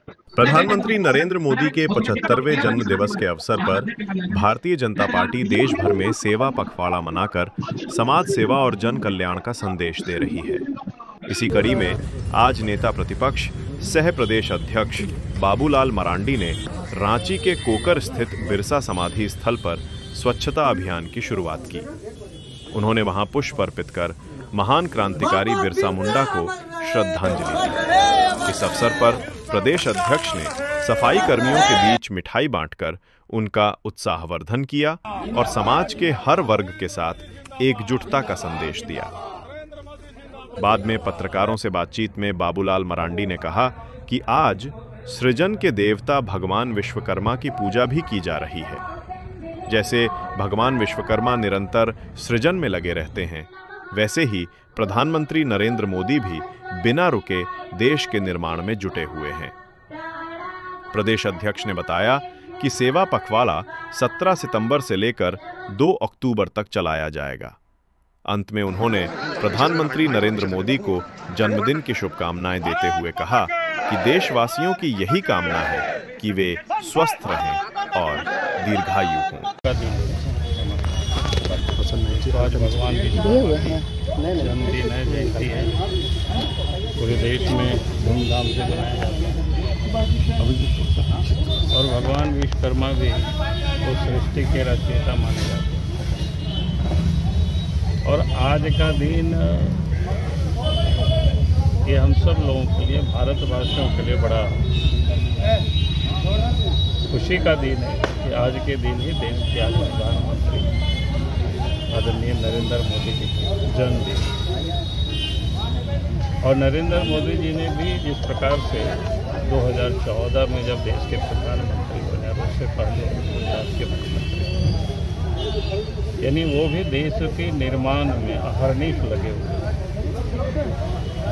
प्रधानमंत्री नरेंद्र मोदी के 75वें जन्म दिवस के अवसर पर भारतीय जनता पार्टी देश भर में सेवा पखवाड़ा मनाकर समाज सेवा और जन कल्याण का संदेश दे रही है। इसी कड़ी में आज नेता प्रतिपक्ष सह प्रदेश अध्यक्ष बाबूलाल मरांडी ने रांची के कोकर स्थित बिरसा समाधि स्थल पर स्वच्छता अभियान की शुरुआत की। उन्होंने वहां पुष्प अर्पित कर महान क्रांतिकारी बिरसा मुंडा को श्रद्धांजलि दी। इस अवसर पर प्रदेश अध्यक्ष ने सफाई कर्मियों के बीच मिठाई बांटकर उनका उत्साहवर्धन किया और समाज के हर वर्ग के साथ एकजुटता का संदेश दिया। बाद में पत्रकारों से बातचीत में बाबूलाल मरांडी ने कहा कि आज सृजन के देवता भगवान विश्वकर्मा की पूजा भी की जा रही है। जैसे भगवान विश्वकर्मा निरंतर सृजन में लगे रहते हैं, वैसे ही प्रधानमंत्री नरेंद्र मोदी भी बिना रुके देश के निर्माण में जुटे हुए हैं। प्रदेश अध्यक्ष ने बताया कि सेवा पखवाड़ा 17 सितंबर से लेकर 2 अक्टूबर तक चलाया जाएगा। अंत में उन्होंने प्रधानमंत्री नरेंद्र मोदी को जन्मदिन की शुभकामनाएं देते हुए कहा कि देशवासियों की यही कामना है कि वे स्वस्थ रहें और दीर्घायु हों। आज भगवान की जन्मदिन है, जयंती है, पूरे देश में धूमधाम से मनाया जाता है और भगवान विश्वकर्मा भी वो सृष्टि के रचयिता माने जाते हैं। और आज का दिन ये हम सब लोगों के लिए, भारतवासियों के लिए बड़ा खुशी का दिन है कि आज के दिन ही देश के आज प्रधानमंत्री आदरणीय नरेंद्र मोदी जी की जन्मदिन। और नरेंद्र मोदी जी ने भी जिस प्रकार से 2014 में जब देश के प्रधानमंत्री बने, उससे पहले गुजरात के मुख्यमंत्री, यानी वो भी देश के निर्माण में अहर्निश लगे हुए,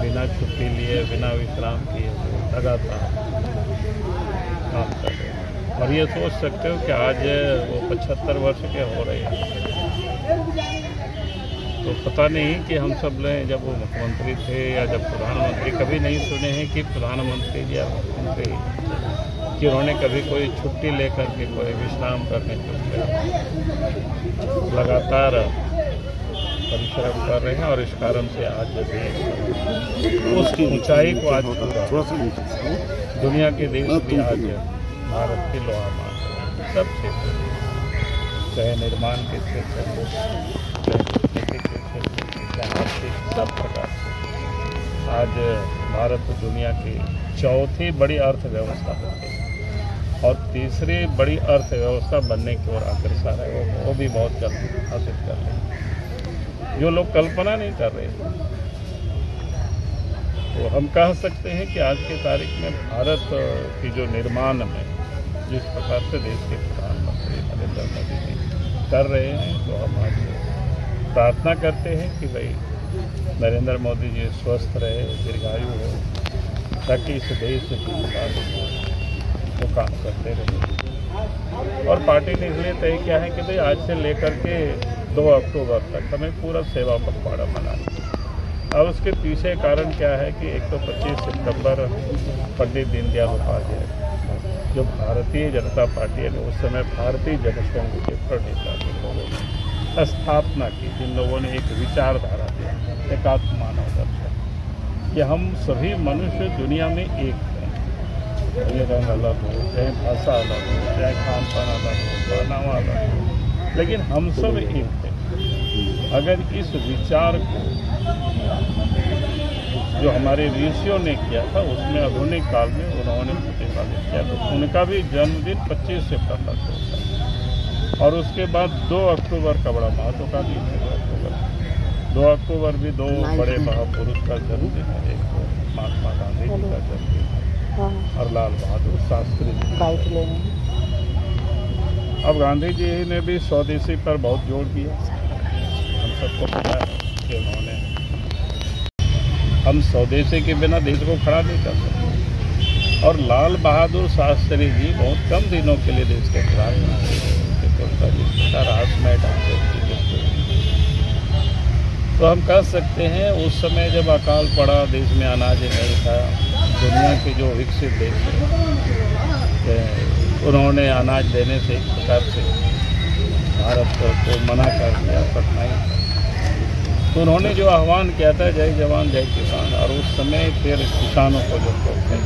बिना छुट्टी लिए, बिना विश्राम किए लगातार काम कर रहे हैं। और ये सोच सकते हो कि आज वो 75 वर्ष के हो रहे हैं। तो पता नहीं कि हम सब ने जब वो मुख्यमंत्री थे या जब प्रधानमंत्री, कभी नहीं सुने हैं कि प्रधानमंत्री या मुख्यमंत्री कि उन्होंने कभी कोई छुट्टी लेकर के कोई विश्राम करने के लगातार परिश्रम कर रहे हैं। और इस कारण से आज देश उसकी ऊंचाई को आज दुनिया के देश भी आज भारत की लोहा मान रहे हैं। सब क्षेत्र, चाहे निर्माण के क्षेत्र में, सब प्रकार से आज भारत दुनिया की चौथी बड़ी अर्थव्यवस्था हो गई और तीसरी बड़ी अर्थव्यवस्था बनने की ओर अग्रसर है। वो भी बहुत जल्द हासिल कर रहे हैं, जो लोग कल्पना नहीं कर रहे। तो हम कह सकते हैं कि आज के तारीख में भारत की जो निर्माण में जिस प्रकार से देश के प्रधानमंत्री नरेंद्र मोदी जी कर रहे हैं, तो हम आज प्रार्थना करते हैं कि भाई नरेंद्र मोदी जी स्वस्थ रहे, दीर्घायु हो, ताकि इस देश की विकास को काम करते रहे। और पार्टी ने इसलिए तय किया है कि भाई आज से लेकर के 2 अक्टूबर तक हमें पूरा सेवा पखवाड़ा मनाना है। अब उसके पीछे कारण क्या है कि एक तो 25 सितंबर पंडित दीनदयाल उपाध्याय, जो भारतीय जनता पार्टी है, उस समय भारतीय जनसंघ के प्रणेता के लोगों ने स्थापना की, जिन लोगों ने एक विचारधारा दी, एकात्म मानव दर्शन, कि हम सभी मनुष्य दुनिया में एक हैं। ये रंग अलग हो, चाहे भाषा अलग हो, चाहे खान पान अलग हो, पहनावा अलग हो, लेकिन हम सब एक हैं। अगर इस विचार को जो हमारे ऋषियों ने किया था, उसमें आधुनिक काल में उन्होंने प्रतिपादित किया, तो उनका भी जन्मदिन 25 सितंबर को होता है। और उसके बाद 2 अक्टूबर का बड़ा महत्व का दिन है। 2 अक्टूबर भी 2 बड़े महापुरुष का जन्मदिन है। एक तो महात्मा गांधी जी का जन्मदिन है और लाल बहादुर शास्त्री जी। अब गांधी जी ने भी स्वदेशी पर बहुत जोर दिया। हम सबको पता है कि उन्होंने, हम स्वदेशी के बिना देश को खड़ा नहीं कर सकते। और लाल बहादुर शास्त्री जी बहुत कम दिनों के लिए देश के प्रधानमंत्री, रहस्यमय ढंग से। तो हम कह सकते हैं उस समय जब अकाल पड़ा, देश में अनाज नहीं था, दुनिया के जो विकसित देश हैं उन्होंने अनाज देने से एक प्रकार से भारत को मना कर दिया, कठिनाई। तो उन्होंने जो आह्वान किया था जय जवान जय किसान, और उस समय फिर किसानों को जो प्रोत्साहन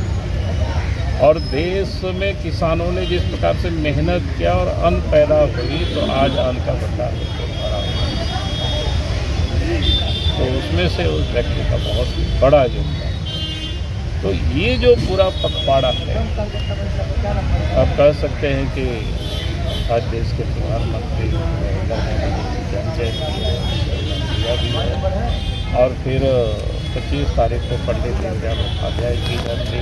और देश में किसानों ने जिस प्रकार से मेहनत किया और अन्न पैदा हुई, तो आज अन्न का भंडार भरा हुआ। तो उसमें से उस व्यक्ति का बहुत बड़ा योगदान। तो ये जो पूरा पखवाड़ा है, आप कह सकते हैं कि आज देश के प्रधानमंत्री और फिर 25 तारीख को पंडित दीनदयाल उपाध्याय की जयंती,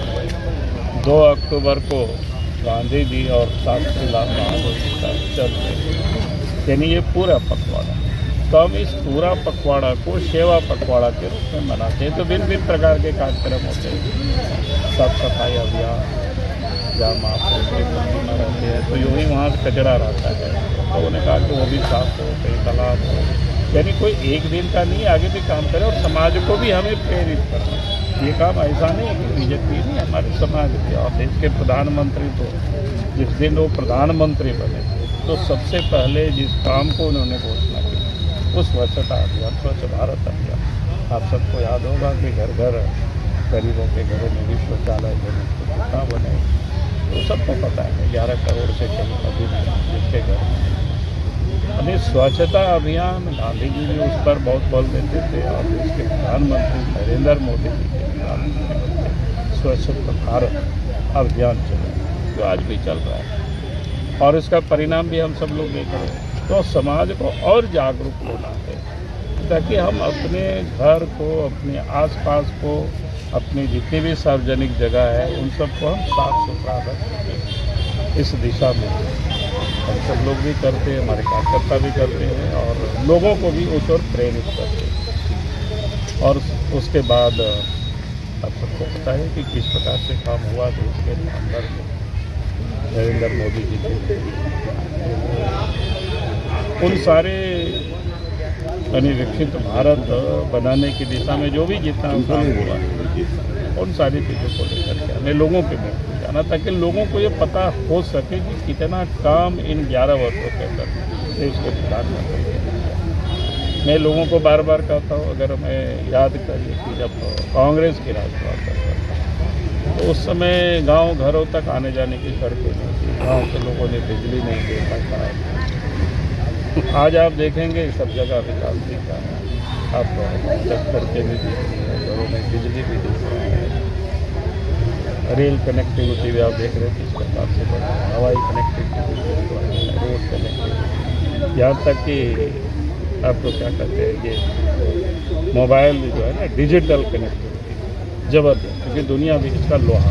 2 अक्टूबर को गांधी जी और शास्त्री लाल बहादुर जी का जन्म, यानी ये पूरा पखवाड़ा। तो हम इस पूरा पखवाड़ा को सेवा पखवाड़ा के रूप में मनाते हैं। तो भिन्न भिन्न प्रकार के कार्यक्रम होते हैं, साफ सफाई अभियान, जहाँ महापुरुष प्रतिमा रहते हैं तो यूँ ही वहाँ से कचरा रहता है, तो उन्होंने कहा कि वो भी साफ हो, कहीं तालाब हो, यानी कोई एक दिन का नहीं, आगे भी काम करे और समाज को भी हमें प्रेरित करना। ये काम ऐसा नहीं है कि बीजेपी नहीं, हमारे समाज के और देश के प्रधानमंत्री तो जिस दिन वो प्रधानमंत्री बने तो सबसे पहले जिस काम को उन्होंने घोषणा की वो स्वच्छता अभियान, स्वच्छ भारत अभियान। आप सबको याद होगा कि घर घर गरीबों के घरों में भी शौचालय बने, तो सबको पता है 11 करोड़ से कहीं अधिक जिसके घर में। यानी स्वच्छता अभियान गांधी जी भी उस पर बहुत बल देते थे और देश के प्रधानमंत्री नरेंद्र मोदी जी के प्रधानमंत्री स्वच्छ भारत अभियान चला, जो आज भी चल रहा है और इसका परिणाम भी हम सब लोग देख रहे हैं। तो समाज को और जागरूक होना है ताकि हम अपने घर को, अपने आसपास को, अपनी जितनी भी सार्वजनिक जगह है उन सबको हम साफ सुथरा रख सकें। इस दिशा में हम सब लोग भी करते हैं, हमारे कार्यकर्ता भी करते हैं और लोगों को भी उस ओर प्रेरित करते हैं। और उसके बाद आप सबको पता है कि किस प्रकार से काम हुआ देश के अंदर में नरेंद्र मोदी जी के उन सारे यानी विकसित भारत बनाने की दिशा में जो भी जितना काम हुआ उन सारी चीज़ों को लेकर के हमें लोगों के बीच में जाना, ताकि लोगों को ये पता हो सके कि कितना काम इन 11 वर्षों के अंदर देश के प्रधानमंत्री ने। मैं लोगों को बार बार कहता हूँ, अगर मैं याद करिए कि जब कांग्रेस की राज हुआ करता था तो उस समय गांव घरों तक आने जाने की सड़कें नहीं थी, गाँव के लोगों ने बिजली नहीं दे पाता। आज आप देखेंगे सब जगह विकास दिख रहा है, आप सड़कें भी दिख रही हैं, घरों में बिजली भी दिख रही है, रेल कनेक्टिविटी भी आप देख रहे हैं किस प्रकार से बढ़ रहा है, हवाई कनेक्टिविटी, रोड कनेक्टिविटी, यहाँ तक कि आपको क्या कहते हैं ये मोबाइल जो है ना डिजिटल कनेक्टिविटी ज़बरदस्त, क्योंकि दुनिया भी इसका लोहा